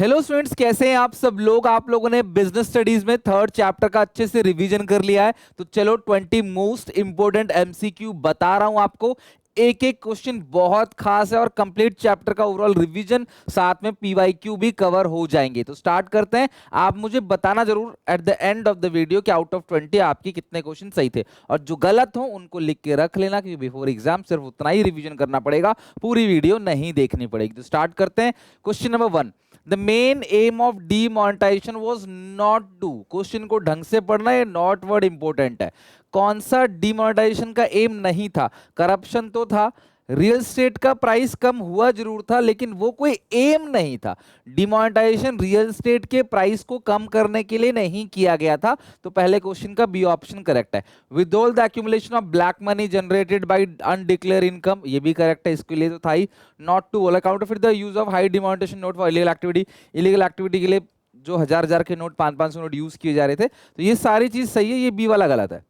Hello students, कैसे हैं आप सब लोग। आप लोगों ने बिजनेस स्टडीज में थर्ड चैप्टर का अच्छे से रिवीजन कर लिया है। तो चलो 20 मोस्ट इंपोर्टेंट एमसीक्यू बता रहा हूं आपको। एक एक क्वेश्चन बहुत खास है और कंप्लीट चैप्टर का ओवरऑल रिवीजन साथ में पीवाईक्यू भी कवर हो जाएंगे। तो स्टार्ट करते हैं। आप मुझे बताना जरूर at the end of the video कि आउट ऑफ 20 आपके कितने क्वेश्चन सही थे, और जो गलत हो उनको लिख के रख लेना, क्योंकि बिफोर एग्जाम सिर्फ उतना ही रिवीजन करना पड़ेगा, पूरी वीडियो नहीं देखनी पड़ेगी। तो स्टार्ट करते हैं। Question number 1, the main aim of demonetization was not to. Question को ढंग से पढ़ना है, नॉट वर्ड इंपॉर्टेंट है। कौन सा डीमोनेटाइजेशन का एम नहीं था? करप्शन तो था, रियल स्टेट का प्राइस कम हुआ जरूर था, लेकिन वो कोई एम नहीं था। डिमोनेटाइजेशन रियल स्टेट के प्राइस को कम करने के लिए नहीं किया गया था। तो पहले क्वेश्चन का बी ऑप्शन करेक्ट है। With all the accumulation of black money generated by undeclared income, ये भी करेक्ट है, इसके लिए तो था ही। Not to all account of the use of high demonetisation note for illegal activity, illegal activity के लिए जो हजार हजार के नोट, 500 नोट यूज किए जा रहे थे। तो ये सारी चीज सही है, ये बी वाला गलत है।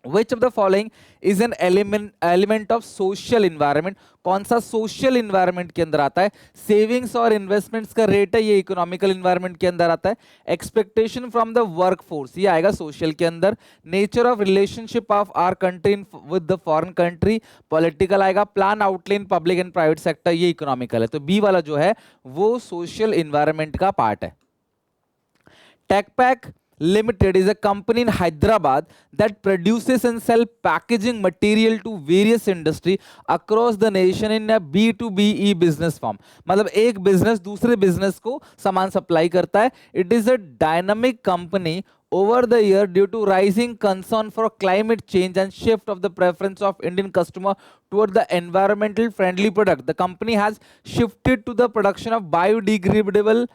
Which of the following is an element of social environment? कौन सा social environment के अंदर आता है? सेविंग्स और इन्वेस्टमेंट्स का रेट है, ये इकोनॉमिकल environment के अंदर आता है। एक्सपेक्टेशन फ्रॉम द वर्कफोर्स, ये आएगा सोशल के अंदर। Nature of relationship of our country with the foreign country, political आएगा। Plan outline public and private sector, ये इकोनॉमिकल है। तो बी वाला जो है वो सोशल इन्वायरमेंट का पार्ट है। TechPack Limited is a company in Hyderabad that produces and sell packaging material to various industry across the nation in a B2B business form। मतलब एक बिजनेस दूसरे बिजनेस को सामान सप्लाई करता है। It is a dynamic company over the year due to rising concern for climate change and shift of the preference of Indian customer toward the environmental friendly product. The company has shifted to the production of biodegradable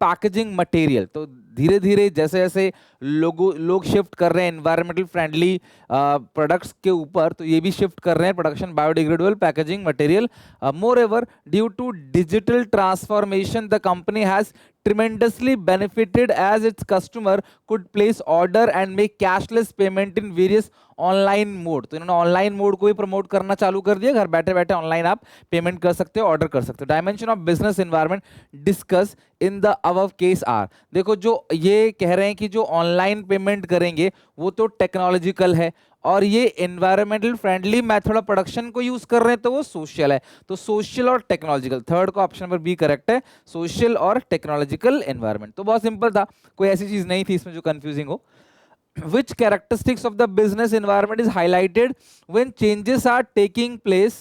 packaging material। तो धीरे धीरे जैसे जैसे लोग shift कर रहे हैं environmental friendly products के ऊपर, तो ये भी शिफ्ट कर रहे हैं production biodegradable packaging material. Moreover due to digital transformation the company has tremendously benefited as its customer could place order and make cashless payment in various online mode. तो इन्होंने ऑनलाइन मोड को भी promote करना चालू कर दिया, घर बैठे बैठे ऑनलाइन आप पेमेंट कर सकते हो, ऑर्डर कर सकते हो। Dimension of business environment discuss in the above case are. देखो जो ये कह रहे हैं कि जो ऑनलाइन पेमेंट करेंगे वो तो टेक्नोलॉजिकल है, और ये environmental friendly method of production को यूज कर रहे हैं, तो वो सोशल है। तो सोशल और टेक्नोलॉजिकल, थर्ड का ऑप्शन नंबर बी करेक्ट है, सोशल और टेक्नोलॉजिकल एनवायरनमेंट। तो बहुत सिंपल था, कोई ऐसी चीज नहीं थी इसमें जो कंफ्यूजिंग हो। Which characteristics of the business environment is highlighted when changes are taking place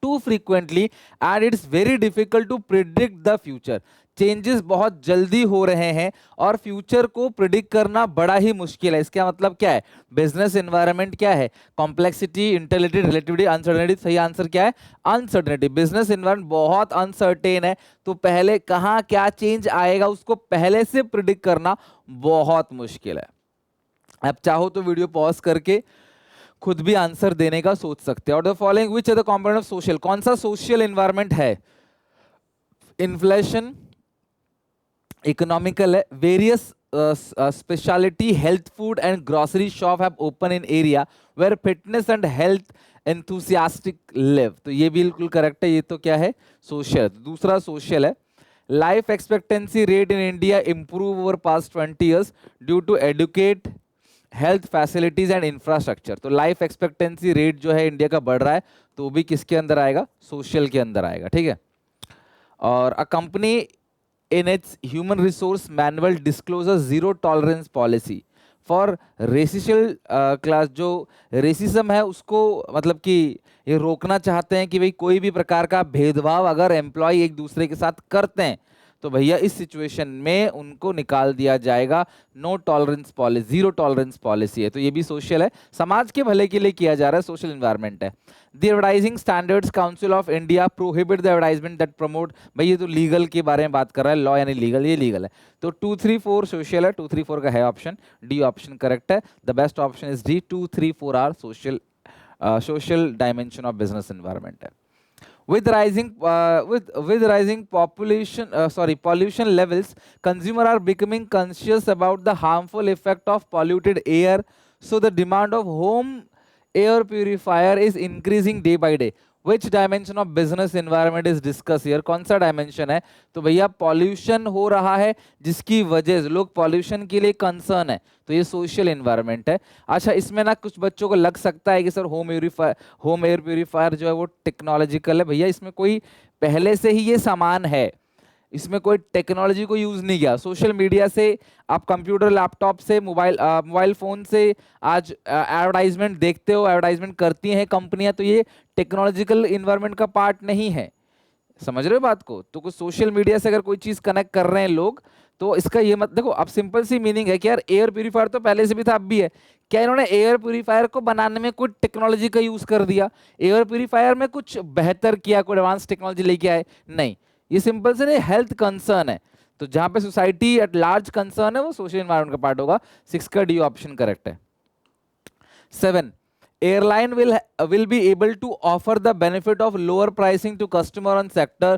too frequently and it's very difficult to predict the future? Changes बहुत जल्दी हो रहे हैं और फ्यूचर को प्रिडिक्ट करना बड़ा ही मुश्किल है। इसका मतलब क्या है? बिजनेस एनवायरनमेंट क्या है? कॉम्प्लेक्सिटी, इंटेलिटी, रिलेटिविटी, अनसर्टेनिटी। सही आंसर क्या है? अनसर्टेनिटी। बिजनेस एनवायरनमेंट बहुत अनसर्टेन है, तो पहले कहाँ क्या चेंज आएगा उसको पहले से प्रिडिक्ट करना बहुत मुश्किल है। आप चाहो तो वीडियो पॉज करके खुद भी आंसर देने का सोच सकते हैं। और the following which are the component of social, कौन सा सोशल एनवायरनमेंट है? इन्फ्लेशन इकोनॉमिकल है। Various speciality health food and grocery shop have open in area where fitness and health enthusiastic live. तो ये बिल्कुल करेक्ट है, ये तो क्या है? सोशल। दूसरा सोशल है। Life expectancy rate in India improve over past 20 years due to adequate health facilities and infrastructure. तो लाइफ एक्सपेक्टेंसी रेट जो है इंडिया का बढ़ रहा है, तो वो भी किसके अंदर आएगा? सोशल के अंदर आएगा। ठीक है। और a company in its human resource manual disclosure zero tolerance policy for racial class. जो रेसिज्म है उसको मतलब कि ये रोकना चाहते हैं कि भाई कोई भी प्रकार का भेदभाव अगर एम्प्लॉय एक दूसरे के साथ करते हैं तो भैया इस सिचुएशन में उनको निकाल दिया जाएगा। No tolerance policy, zero tolerance policy है। तो ये भी सोशल है, समाज के भले के लिए किया जा रहा है, सोशल एनवायरनमेंट है। The advertising standards council of India prohibit the advertisement that promote. भाई ये तो लीगल के बारे में बात कर रहा है, लॉ यानी लीगल, ये लीगल है। तो 2, 3, 4 सोशल है, 2, 3, 4 का है ऑप्शन डी ऑप्शन करेक्ट है। The best option is D, 2, 3, 4 are social, social dimension of business environment है। With rising pollution levels, consumers are becoming conscious about the harmful effect of polluted air, so the demand of home air purifier is increasing day by day। Which dimension of business environment is discuss here, कौन सा dimension है? तो भैया pollution हो रहा है जिसकी वजह से लोग पॉल्यूशन के लिए कंसर्न है, तो ये सोशल एनवायरनमेंट है। अच्छा, इसमें ना कुछ बच्चों को लग सकता है कि सर होम एयर प्यूरिफायर जो है वो टेक्नोलॉजिकल है। भैया इसमें कोई पहले से ही ये सामान है, इसमें कोई टेक्नोलॉजी को यूज नहीं किया। सोशल मीडिया से, आप कंप्यूटर लैपटॉप से, मोबाइल फोन से आज एडवर्टाइजमेंट देखते हो, एडवर्टाइजमेंट करती हैं कंपनियां, तो ये टेक्नोलॉजिकल इन्वायरमेंट का पार्ट नहीं है। समझ रहे हो बात को? तो कुछ सोशल मीडिया से अगर कोई चीज कनेक्ट कर रहे हैं लोग, तो इसका ये मत देखो। अब सिंपल सी मीनिंग है कि यार एयर प्यूरिफायर तो पहले से भी था, अब भी है। क्या इन्होंने एयर प्यूरिफायर को बनाने में कोई टेक्नोलॉजी का यूज कर दिया? एयर प्यूरिफायर में कुछ बेहतर किया, कोई एडवांस टेक्नोलॉजी लेके आए? नहीं, ये सिंपल से हेल्थ कंसर्न है। तो जहां पे सोसाइटी एट लार्ज कंसर्न है वो सोशल एनवायरनमेंट का पार्ट होगा। 6 का डी ऑप्शन करेक्ट है। 7, airline will be able to offer the benefit of lower pricing to customer on sector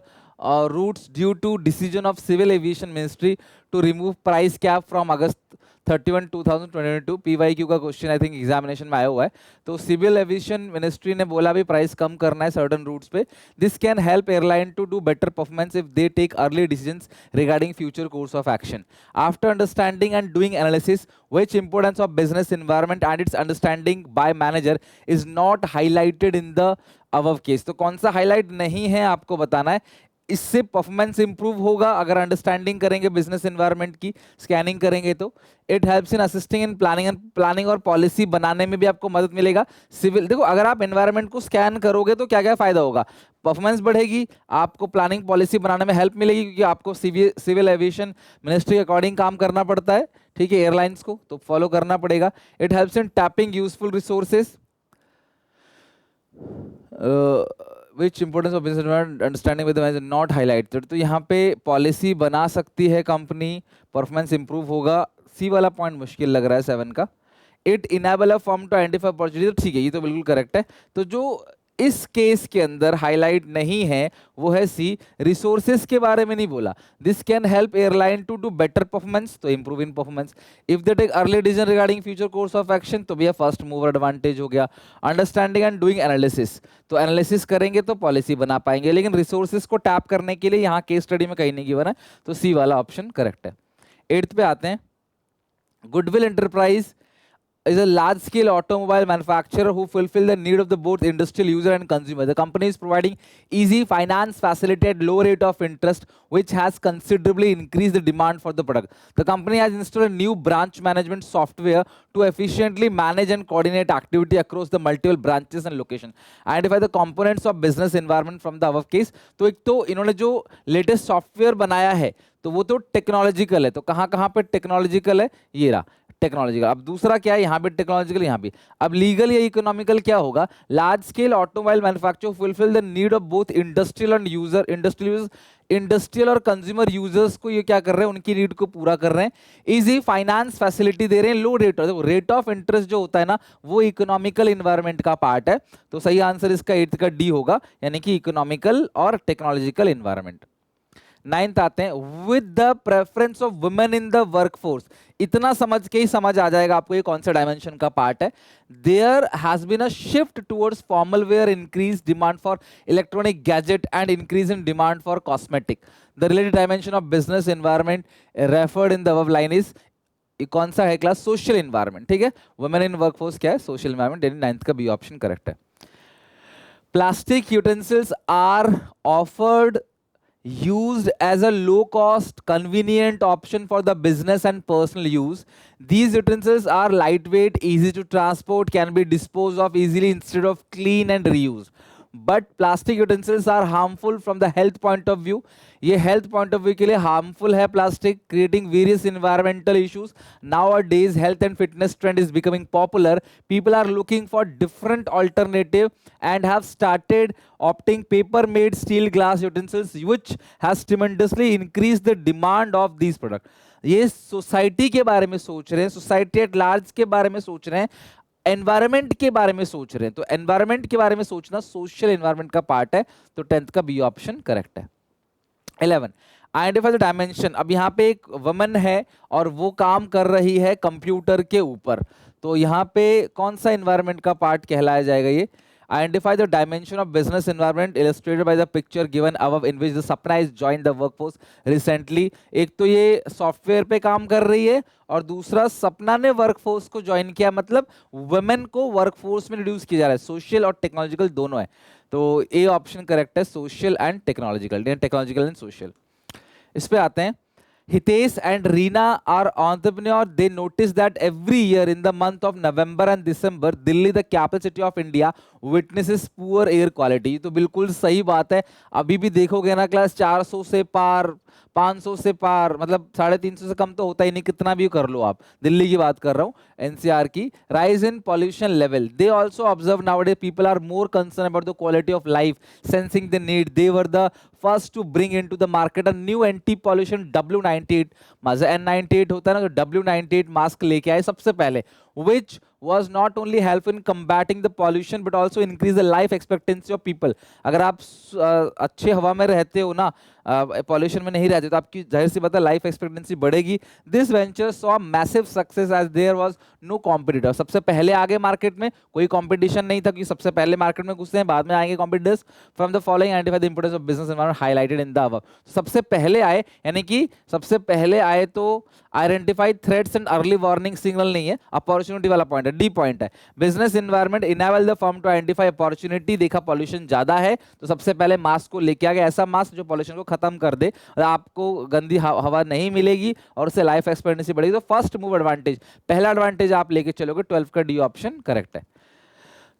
routes due to decision of Civil Aviation Ministry to remove price cap from August 31 2022। PYQ का question I think examination में आया हुआ है। तो civil aviation ministry ने बोला भी price कम करना है सर्टन रूट्स पे। This can help airline to do better performance if they take early decisions regarding future course of action after understanding and doing analysis which importance of business environment and its understanding by manager is not highlighted in the above case। तो कौन सा highlight नहीं है आपको बताना है। इससे performance improve होगा अगर अंडरस्टैंडिंग करेंगे बिजनेस एनवायरनमेंट की, स्कैनिंग करेंगे तो। It helps in assisting in planning और पॉलिसी बनाने में भी आपको मदद मिलेगा। सिविल देखो, अगर आप एनवायरनमेंट को स्कैन करोगे तो क्या क्या फायदा होगा? परफॉर्मेंस बढ़ेगी, आपको प्लानिंग पॉलिसी बनाने में हेल्प मिलेगी, क्योंकि आपको सिविल एविएशन मिनिस्ट्री के अकॉर्डिंग काम करना पड़ता है, ठीक है, एयरलाइंस को तो फॉलो करना पड़ेगा। It helps in tapping useful resources which importance of business understanding with the not highlighted. तो यहाँ पे पॉलिसी बना सकती है कंपनी, परफॉर्मेंस इंप्रूव होगा। सी वाला पॉइंट मुश्किल लग रहा है 7 का। It enable a firm to identify opportunity, ठीक है, ये तो बिल्कुल करेक्ट है। तो जो इस केस के अंदर हाईलाइट नहीं है वो है सी, रिसोर्सेज के बारे में नहीं बोला। This can help airline to do better performance, तो improve in performance. If they take early decision regarding future course of action, तो भैया फर्स्ट मूवर एडवांटेज हो गया। अंडरस्टैंडिंग एंड डूइंग एनालिसिस, तो एनालिसिस करेंगे तो पॉलिसी बना पाएंगे, लेकिन रिसोर्सेज को टैप करने के लिए यहाँ केस स्टडी में कहीं नहीं गिवन है, तो सी वाला ऑप्शन करेक्ट है। 8th पे आते हैं। Goodwill enterprise is a large-scale automobile manufacturer who fulfill the need of the both industrial user and consumer. The company is providing easy finance facility at low rate of interest, which has considerably increased the demand for the product. The company has installed a new branch management software to efficiently manage and coordinate activity across the multiple branches and location. Identify the components of business environment from the above case. तो एक तो इन्होंने जो latest software बनाया है तो वो तो टेक्नोलॉजिकल है, तो कहाँ कहाँ पे टेक्नोलॉजिकल है, ये रहा टेक्नोलॉजिकल। अब दूसरा क्या है, यहाँ पे टेक्नोलॉजिकल, यहाँ भी। अब लीगल या इकोनॉमिकल क्या होगा? Large scale automobile manufacture fulfil the need of both industrial and user, industrial और कंज्यूमर यूजर्स को ये क्या कर रहे हैं, उनकी नीड को पूरा कर रहे हैं। इजी फाइनेंस फैसिलिटी दे रहे हैं, लो रेट, रेट ऑफ इंटरेस्ट जो होता है ना वो इकोनॉमिकल इन्वायरमेंट का पार्ट है। तो सही आंसर इसका 8th का डी होगा, यानी कि इकोनॉमिकल और टेक्नोलॉजिकल इन्वायरमेंट। 9th आते हैं। With the preference of women in the workforce, इतना समझ के ही समझ आ जाएगा आपको ये कौन सा डायमेंशन का पार्ट है। There has been a shift towards formal wear, increase demand for electronic gadget and increase in demand for cosmetic. The related dimension of business environment referred in the above line is, कौन सा है class? Social environment, ठीक है। Women in workforce क्या है? Social environment, यानी 9th का B option correct है। Plastic utensils are offered used as a low cost convenient option for the business and personal use. These utensils are lightweight, easy to transport, can be disposed of easily instead of clean and reused. But plastic utensils are harmful from the health point of view. ये health point of view के लिए harmful है plastic, creating various environmental issues. Nowadays health and fitness trend is becoming popular. People are looking for different alternative and have started opting paper made steel glass utensils, which has tremendously increased the demand of these products. ये society के बारे में सोच रहे हैं, society at large के बारे में सोच रहे हैं, एनवायरमेंट के बारे में सोच रहे हैं। तो एनवायरमेंट के बारे में सोचना सोशल एनवायरमेंट का पार्ट है, तो 10th का बी ऑप्शन करेक्ट है। 11, आइडेंटिफाई द डायमेंशन। अब यहाँ पे एक वुमन है और वो काम कर रही है कंप्यूटर के ऊपर, तो यहाँ पे कौन सा एनवायरमेंट का पार्ट कहलाया जाएगा? ये Identify the dimension of business environment illustrated by the picture given above in which the Sapna is joined the workforce recently. एक तो ये सॉफ्टवेयर पे काम कर रही है और दूसरा सपना ने वर्कफोर्स को ज्वाइन किया, मतलब वुमेन को वर्कफोर्स में रिड्यूस किया जा रहा है। सोशल और टेक्नोलॉजिकल दोनों है, तो ए ऑप्शन करेक्ट है, social and technological, technological and social. इस पे आते हैं। Hitesh and Reena are entrepreneurs. They notice that every year in the month of November and December, Delhi, the capital city of India, witnesses poor air quality. तो बिल्कुल सही बात है। अभी भी देखोगे ना क्लास 400 से पार, 500 से पार, मतलब 350 से कम तो होता ही नहीं, कितना भी कर लो आप। दिल्ली की बात कर रहा हूँ, एनसीआर की। Rise in pollution level, they also observe nowadays people are more concern about the quality of life, sensing the need. They were the first to bring into the market a new anti pollution W98 mask. N98 होता है ना, तो W98 mask लेके आए सबसे पहले, which was not only helpful in combating the pollution but also increase the life expectancy of people। अगर आप अच्छे हवा में रहते हो ना, पॉल्यूशन में नहीं रहते, तो आपकी जाहिर सी बात है लाइफ एक्सपेक्टेंसी बढ़ेगी। This venture saw massive success as there was no competitor. सबसे पहले आगे मार्केट में, कोई कॉम्पिटिशन नहीं था, क्योंकि सबसे पहले मार्केट में घुसते हैं, बाद में आएंगे competitors. From the following identify the importance of business environment highlighted in the above. सबसे पहले आए, यानी कि सबसे पहले आए तो identify threats and early warning signal नहीं है, अपॉर्चुनिटी वाला पॉइंट है, डी पॉइंट है। Business environment enable the firm to identify opportunity. देखा पॉल्यूशन ज्यादा है तो सबसे पहले मास्क को लेके आ गया, ऐसा मास्क जो पॉल्यूशन को खत्म कर दे, आपको गंदी हवा नहीं मिलेगी और उससे लाइफ एक्सपेक्टेंसी बढ़ेगी। तो फर्स्ट मूव एडवांटेज, पहला एडवांटेज आप लेके चलोगे। 12 का डी ऑप्शन करेक्ट है।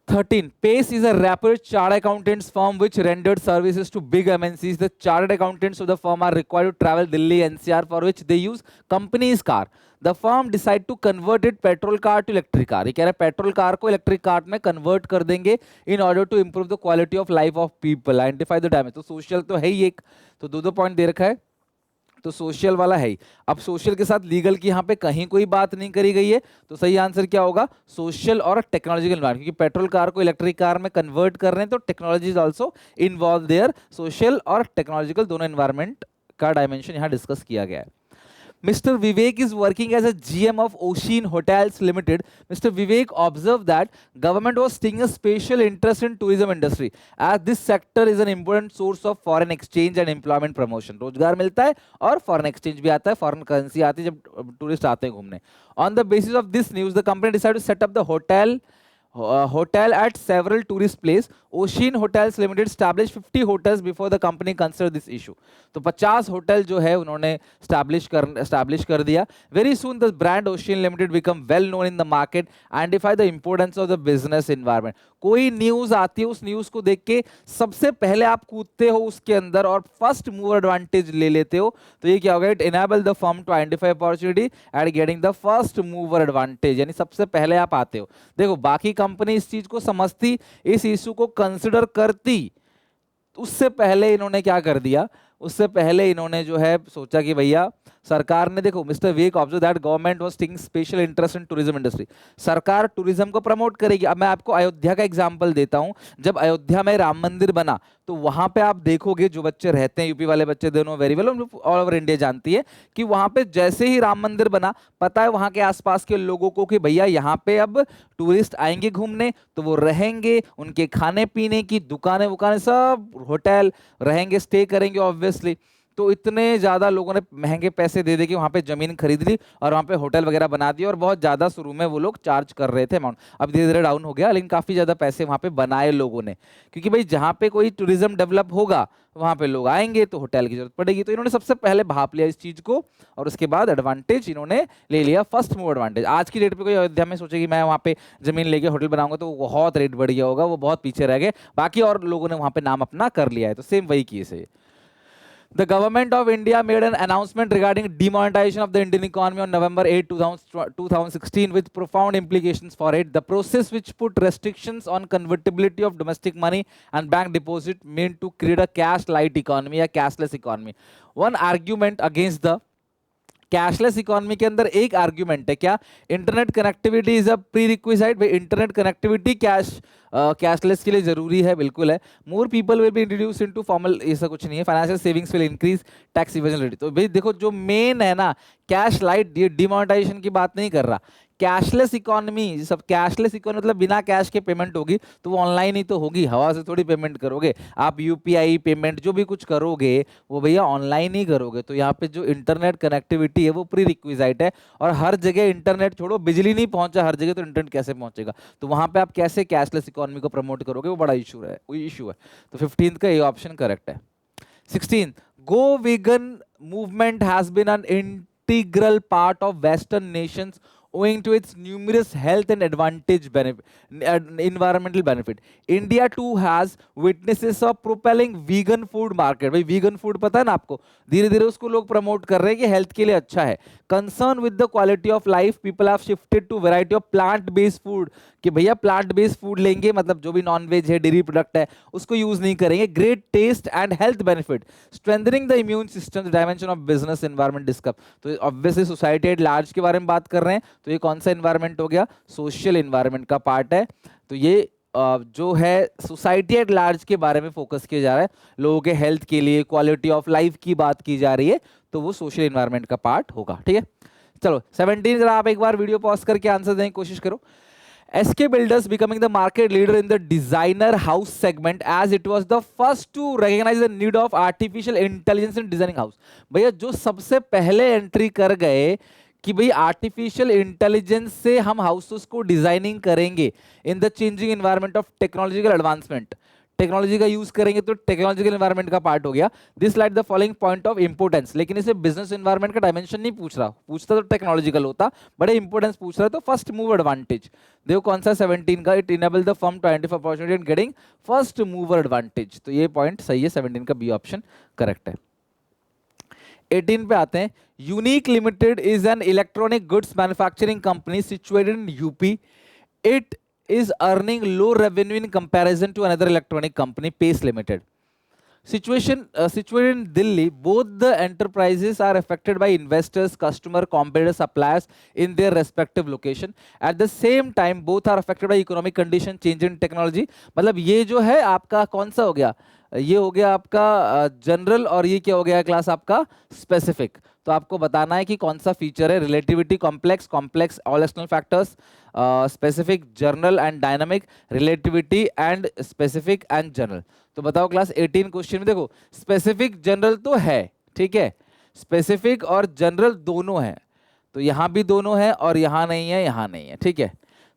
13. Pace is a rapid chartered accountants firm which rendered services to big MNCs. The chartered accountants of the firm are required to travel Delhi NCR, for which they use company's car. The firm decide to convert it petrol car to electric car. ये कह रहा है petrol car को electric car में convert कर देंगे in order to improve the quality of life of people. Identify the damage. तो social तो है ही एक, तो दो पॉइंट दे रखा है, तो सोशल वाला है ही। अब सोशल के साथ लीगल की यहाँ पे कहीं कोई बात नहीं करी गई है, तो सही आंसर क्या होगा, सोशल और टेक्नोलॉजिकल एनवायरनमेंट, क्योंकि पेट्रोल कार को इलेक्ट्रिक कार में कन्वर्ट कर रहे हैं, तो technology is also involve there. Social और टेक्नोलॉजिकल दोनों एनवायरनमेंट का डायमेंशन यहाँ डिस्कस किया गया है। Mr. Vivek is working as a GM of Ocean Hotels Limited. Mr. Vivek observed that government was taking a special interest in tourism industry as this sector is an important source of foreign exchange and employment promotion. रोजगार मिलता है और foreign exchange भी आता है, foreign currency आती है जब टूरिस्ट आते हैं घूमने। On the basis of this news, the company decided to set up the hotel at several tourist place. Ocean Hotels Limited established 50 hotels before the company considered this issue. तो 50 hotel जो है उन्होंने establish कर दिया। Very soon the brand Ocean Limited become well known in the market. Identify the importance of the business environment. कोई news आती है, उस न्यूज को देख के सबसे पहले आप कूदते हो उसके अंदर और फर्स्ट मूवर एडवांटेज ले लेते हो, तो ये क्या होगा, it enable the firm to identify opportunity and getting the first mover advantage, यानी सबसे पहले आप आते हो। देखो बाकी कंपनी इस चीज को समझती, इस इशू को कंसिडर करती, उससे पहले इन्होंने क्या कर दिया, उससे पहले इन्होंने जो है सोचा कि भैया सरकार ने, देखो mister Vivek observe that government was taking special interest in tourism industry. सरकार टूरिज्म को प्रमोट करेगी। अब मैं आपको अयोध्या का एग्जांपल देता हूं। जब अयोध्या में राम मंदिर बना तो वहां पे आप देखोगे जो बच्चे रहते हैं, यूपी वाले बच्चे, दोनों very well, all over India जानती है कि वहां पे जैसे ही राम मंदिर बना, पता है वहां के आसपास के लोगों को कि भैया यहाँ पे अब टूरिस्ट आएंगे घूमने, तो वो रहेंगे, उनके खाने पीने की दुकानें वुकानें सब, होटल रहेंगे, स्टे करेंगे ऑब्वियसली। तो इतने ज्यादा लोगों ने महंगे पैसे दे दे के वहां पे जमीन खरीद ली और वहां पे होटल वगैरह बना दिए, और बहुत ज्यादा शुरू में वो लोग चार्ज कर रहे थे अमाउंट। अब धीरे धीरे डाउन हो गया, लेकिन काफी ज्यादा पैसे वहां पे बनाए लोगों ने, क्योंकि भाई जहां पे कोई टूरिज्म डेवलप होगा वहां पे लोग आएंगे तो होटल की जरूरत पड़ेगी। तो इन्होंने सबसे पहले भाप लिया इस चीज को और उसके बाद एडवांटेज इन्होंने ले लिया, फर्स्ट मूव एडवांटेज। आज की डेट पे कोई अयोध्या में सोचे कि मैं वहां पे जमीन लेके होटल बनाऊंगा तो बहुत रेट बढ़ गया होगा, वो बहुत पीछे रह गए, बाकी और लोगों ने वहां पे नाम अपना कर लिया है। तो सेम वही केस है। The government of India made an announcement regarding demonetization of the Indian economy on November 8, 2016 with profound implications for it. The process which put restrictions on convertibility of domestic money and bank deposit meant to create a cash-light economy, a cashless economy. One argument against the cashless economy के अंदर एक argument है क्या, internet connectivity is a pre requisite. भाई internet connectivity cashless के लिए जरूरी है, बिल्कुल है। More people will be introduce into formal, ऐसा कुछ नहीं है। Financial savings will increase, tax evasion rate. तो भाई देखो जो मेन है ना कैश लाइट, ये डिमोनेटाइजेशन की बात नहीं कर रहा, कैशलेस इकोनॉमी, सब कैशलेस इकोनॉमी मतलब बिना कैश के पेमेंट होगी तो वो ऑनलाइन ही तो होगी, हवा से थोड़ी पेमेंट करोगे आप। यूपीआई पेमेंट जो भी कुछ करोगे वो भैया ऑनलाइन ही करोगे। तो यहाँ पे जो इंटरनेट कनेक्टिविटी है वो प्री रिक्विजाइट है, और हर जगह इंटरनेट छोड़ो, बिजली नहीं पहुंचा हर जगह तो इंटरनेट कैसे पहुंचेगा? तो वहां पे आप कैसे कैशलेस इकोनॉमी को प्रमोट करोगे, वो बड़ा इशू है। तो 15 का ये ऑप्शन करेक्ट है। 16, go vegan movement has been an integral part of Western nations owing to its numerous health and environmental benefit. India too has witnesses of propelling vegan food market. भाई vegan food पता है ना आपको, धीरे धीरे उसको लोग प्रमोट कर रहे हैं कि हेल्थ के लिए अच्छा है। Concern with the quality of life, people have shifted to variety of plant-based food, कि भैया प्लांट बेस्ड फूड लेंगे, मतलब जो भी नॉन वेज है, डेयरी प्रोडक्ट है, उसको यूज नहीं करेंगे। Great test and health benefit, strengthening the immune system, dimension of business environment discuss. तो ऑब्वियसली सोसाइटी एट लार्ज के बारे में बात कर रहे हैं, तो ये कौन सा एनवायरनमेंट हो गया? सोशल एनवायरनमेंट का पार्ट है। तो ये जो है सोसाइटी एट लार्ज के बारे में फोकस किया जा रहा है, लोगों के हेल्थ के लिए, क्वालिटी ऑफ लाइफ की बात की जा रही है, तो वो सोशल एनवायरनमेंट का पार्ट होगा। ठीक है, चलो 17 जरा आप एक बार वीडियो पॉज करके आंसर देने की कोशिश करो। SK Builders becoming the market leader in the designer house segment as it was the first to recognize the need of artificial intelligence in designing house। भैया जो सबसे पहले एंट्री कर गए कि भाई आर्टिफिशियल इंटेलिजेंस से हम हाउसेस को डिजाइनिंग करेंगे in the changing environment of technological advancement, technology का यूज करेंगे तो टेक्नोलॉजिकल एनवायरनमेंट का पार्ट हो गया। This like the following point of importance, लेकिन इसे बिजनेस एनवायरनमेंट का डायमेंशन नहीं पूछ रहा, पूछता तो टेक्नोलॉजिकल होता, बड़े इंपोर्टेंस पूछ रहा है। तो फर्स्ट मूव एडवांटेज देखो कौन सा 17 का, it enable the firm to identify opportunity and getting first mover advantage. तो ये पॉइंट सही है, 17 का बी ऑप्शन करेक्ट है। 18 पे आते हैं। Unique limited is an electronic goods manufacturing company situated in UP. It is earning low revenue in comparison to another electronic company, Pace Limited. Situated in Delhi, both the enterprises are affected by investors, customer, competitors, suppliers in their respective location. At the same time, both are affected by economic condition, change in technology. मतलब ये जो है आपका कौन सा हो गया? ये हो गया आपका जनरल, और ये क्या हो गया क्लास आपका स्पेसिफिक। तो आपको बताना है कि कौन सा फीचर है, relativity, complex, complex all external factors, specific, journal and dynamic, relativity and specific and general. तो बताओ क्लास 18 क्वेश्चन में देखो स्पेसिफिक जनरल तो है, ठीक है, स्पेसिफिक और जनरल दोनों है, तो यहाँ भी दोनों है और यहाँ नहीं है, यहाँ नहीं है, ठीक है।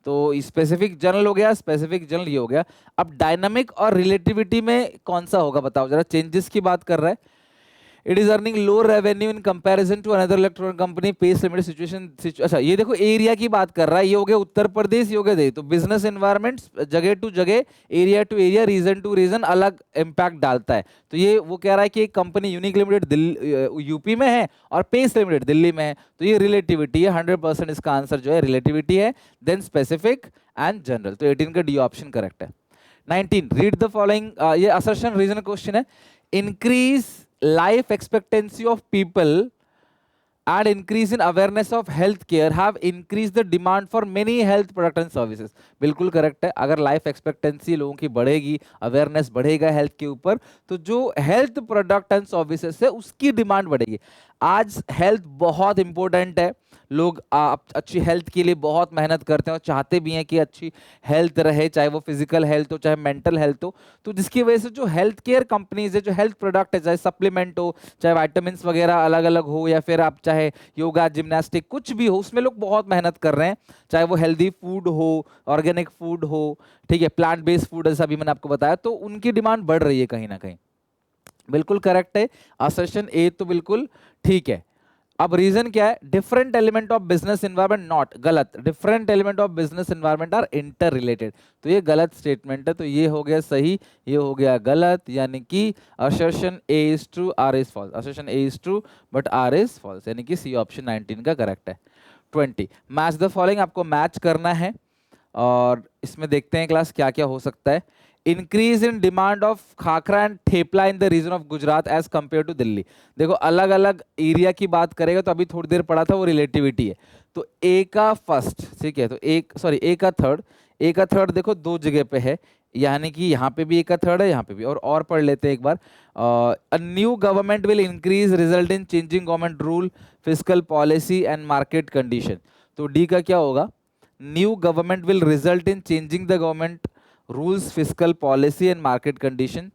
तो स्पेसिफिक जनरल हो गया, स्पेसिफिक जनरल ये हो गया। अब डायनामिक और रिलेटिविटी में कौन सा होगा बताओ जरा, चेंजेस की बात कर रहा है। It is earning low revenue in comparison to another electronic company, pace limited situation. अच्छा ये देखो एरिया की बात कर रहा है, ये हो गया उत्तर प्रदेश, ये हो गया दिल्ली। तो बिजनेस एनवायरनमेंट जगह टू जगह, area to area, region to region अलग इंपैक्ट डालता है। तो ये वो कह रहा है कि एक कंपनी यूनिक लिमिटेड यूपी में है और पेस लिमिटेड दिल्ली में है, तो ये रिलेटिविटी है, 100% इसका आंसर जो है रिलेटिविटी है। देन स्पेसिफिक एंड जनरल, तो 18 का डी ऑप्शन करेक्ट है। 19, रीड द फॉलोइंग, ये असर्शन रीजन क्वेश्चन है। Increase life expectancy of people and increase in awareness of health care have increased the demand for many health product and services। बिल्कुल correct है, अगर life expectancy लोगों की बढ़ेगी, awareness बढ़ेगा health के ऊपर, तो जो हेल्थ प्रोडक्ट एंड सर्विसेज है उसकी डिमांड बढ़ेगी। आज हेल्थ बहुत इंपॉर्टेंट है, लोग अच्छी हेल्थ के लिए बहुत मेहनत करते हैं और चाहते भी हैं कि अच्छी हेल्थ रहे, चाहे वो फिजिकल हेल्थ हो चाहे मेंटल हेल्थ हो। तो जिसकी वजह से जो हेल्थ केयर कंपनीज है, जो हेल्थ प्रोडक्ट है, चाहे सप्लीमेंट हो, चाहे वाइटामिन वगैरह अलग अलग हो, या फिर आप चाहे योगा, जिम्नास्टिक, कुछ भी हो, उसमें लोग बहुत मेहनत कर रहे हैं। चाहे वो हेल्दी फूड हो, ऑर्गेनिक फूड हो, ठीक है, प्लांट बेस्ड फूड, जैसा अभी मैंने आपको बताया, तो उनकी डिमांड बढ़ रही है कहीं ना कहीं। बिल्कुल करेक्ट है, असर्शन ए तो बिल्कुल ठीक है। अब रीजन क्या है? Different element of business environment, not, गलत। Different element of business environment are interrelated, तो ये गलत स्टेटमेंट है, तो ये हो गया सही, ये हो गया गलत, यानी कि assertion A is true, R is false. Assertion A is true but R is false, यानी कि सी ऑप्शन 19 का करेक्ट है। 20, मैच द फॉलोइंग, आपको मैच करना है, और इसमें देखते हैं क्लास क्या क्या हो सकता है। Increase in demand of khakhra and thepla in the region of Gujarat as compare to Delhi. देखो अलग अलग एरिया की बात करेगा, तो अभी थोड़ी देर पढ़ा था वो रिलेटिविटी है। तो ए का फर्स्ट, ठीक है, तो ए का थर्ड, ए का थर्ड देखो दो जगह पे है, यानी कि यहाँ पे भी ए का थर्ड है, यहाँ पे भी। और पढ़ लेते हैं एक बार। A new government will increase result in changing government rule, physical policy and market condition. तो डी का क्या होगा, new government will result in changing the government rules, fiscal policy and market condition.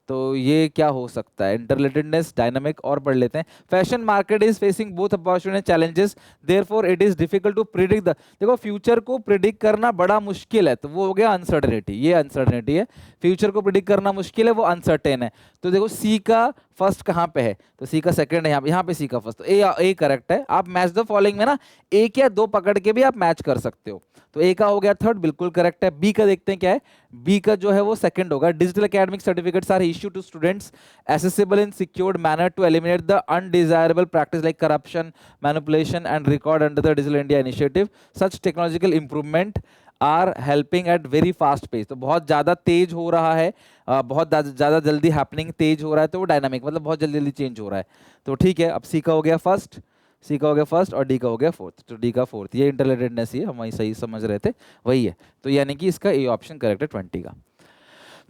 तो ये क्या हो सकता है, इंटररिलेटेडनेस, डायनामिक, और पढ़ लेते हैं। Fashion market is facing both opportunity challenges, therefore it is difficult to predict the, देखो फ्यूचर को प्रिडिक्ट करना बड़ा मुश्किल है, तो वो हो गया अनसर्टेनिटी, ये अनसर्टेनिटी है। फ्यूचर को प्रिडिक्ट करना मुश्किल है, वो अनसर्टेन है। तो देखो सी का फर्स्ट कहाँ पे है, तो सी का सेकंड है यहाँ पे सी का फर्स्ट, तो ए करेक्ट है। आप मैच द फॉलोइंग में ना एक या दो पकड़ के भी आप मैच कर सकते हो। तो ए का हो गया थर्ड, बिल्कुल करेक्ट है। बी का देखते हैं क्या है, बी का जो है वो सेकंड होगा, digital academic certificates are issue to students accessible in secured manner to eliminate the undesirable practice like corruption, manipulation and record under the Digital India initiative. Such technological improvement are helping at very fast pace. तो बहुत ज़्यादा तेज हो रहा है, बहुत ज़्यादा जल्दी happening तेज हो रहा है, तो वो डायनामिक मतलब बहुत जल्दी जल्दी चेंज हो रहा है। तो ठीक है, अब सी का हो गया फर्स्ट, सी का हो गया फर्स्ट और डी का हो गया फोर्थ, तो डी का फोर्थ, ये इंटररिलेटेडनेस ही है, हम वही सही समझ रहे थे, वही है। तो यानी कि इसका ए ऑप्शन करेक्ट है 20 का।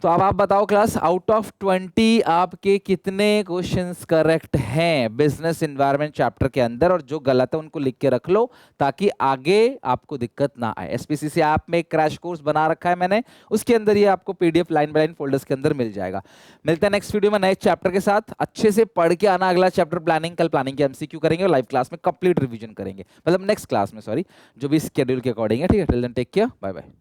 तो अब आप बताओ क्लास, आउट ऑफ 20 आपके कितने क्वेश्चंस करेक्ट हैं बिजनेस एनवायरनमेंट चैप्टर के अंदर, और जो गलत है उनको लिख के रख लो ताकि आगे आपको दिक्कत ना आए। एसपीसीसी ऐप में एक क्रैश कोर्स बना रखा है मैंने, उसके अंदर ये आपको PDF line by line folders के अंदर मिल जाएगा। मिलते हैं नेक्स्ट वीडियो में नए चैप्टर के साथ। अच्छे से पढ़ के आना, अगला चैप्टर प्लानिंग, कल प्लानिंग के एमसीक्यू करेंगे और लाइव क्लास में कंप्लीट रिवीजन करेंगे, मतलब नेक्स्ट क्लास में, सॉरी, जो भी स्केड्यूल के अकॉर्डिंग है। ठीक है, till then take care, bye bye.